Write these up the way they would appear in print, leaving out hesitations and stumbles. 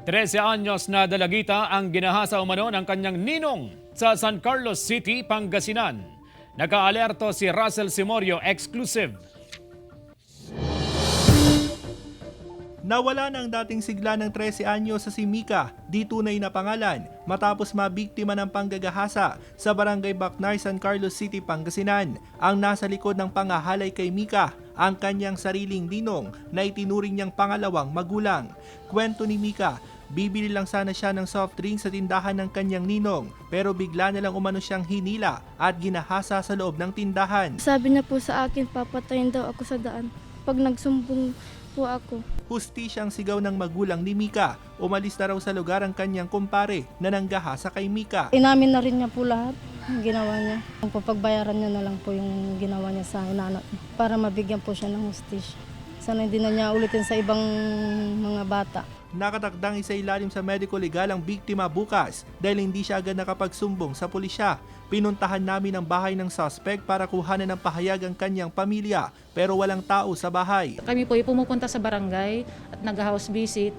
13 anyos na dalagita ang ginahasa umano ng kanyang ninong sa San Carlos City, Pangasinan. Nag-aalerto si Russell Simorio, exclusive. Nawala ng dating sigla ng 13 anyos sa si Mika, di tunay na pangalan, matapos mabiktima ng panggagahasa sa Barangay Bacnar, San Carlos City, Pangasinan. Ang nasa likod ng pangahalay kay Mika, ang kanyang sariling ninong na itinuring niyang pangalawang magulang. Kwento ni Mika, bibili lang sana siya ng soft drink sa tindahan ng kanyang ninong, pero bigla na lang umano siyang hinila at ginahasa sa loob ng tindahan. Sabi niya po sa akin, papatayin daw ako sa daan pag nagsumbong po ako. Hustisyang sigaw ng magulang ni Mika. Umalis na raw sa lugar ang kanyang kumpare na nanggahasa kay Mika. Inamin na rin niya po lahat ang ginawa niya. Ang papagbayaran niya na lang po yung ginawa niya sa inanak niya para mabigyan po siya ng hustisya. Sana hindi na niya ulitin sa ibang mga bata. Nakatakdang isailalim sa medical legal ang biktima bukas dahil hindi siya agad nakapagsumbong sa pulisya. Pinuntahan namin ang bahay ng suspect para kuhanan ng pahayag ang kanyang pamilya pero walang tao sa bahay. Kami po ay pumupunta sa barangay at nag-house visit,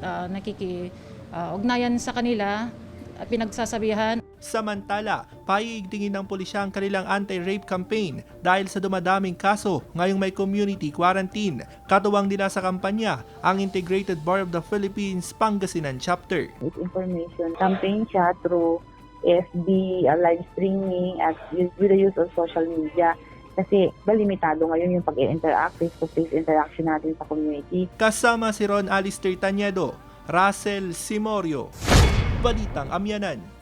ugnayan sa kanila at pinagsasabihan. Samantala, paiigtingin ng pulisya ang kanilang anti-rape campaign dahil sa dumadaming kaso ngayong may community quarantine. Katuwang nila sa kampanya ang Integrated Bar of the Philippines Pangasinan Chapter. With information campaign siya through FB, live streaming at with the use of social media. Kasi limitado ngayon yung pag-interact, face-to-face interaction natin sa community. Kasama si Ron Alistair Tañedo, Russell Simorio, Balitang Amyanan.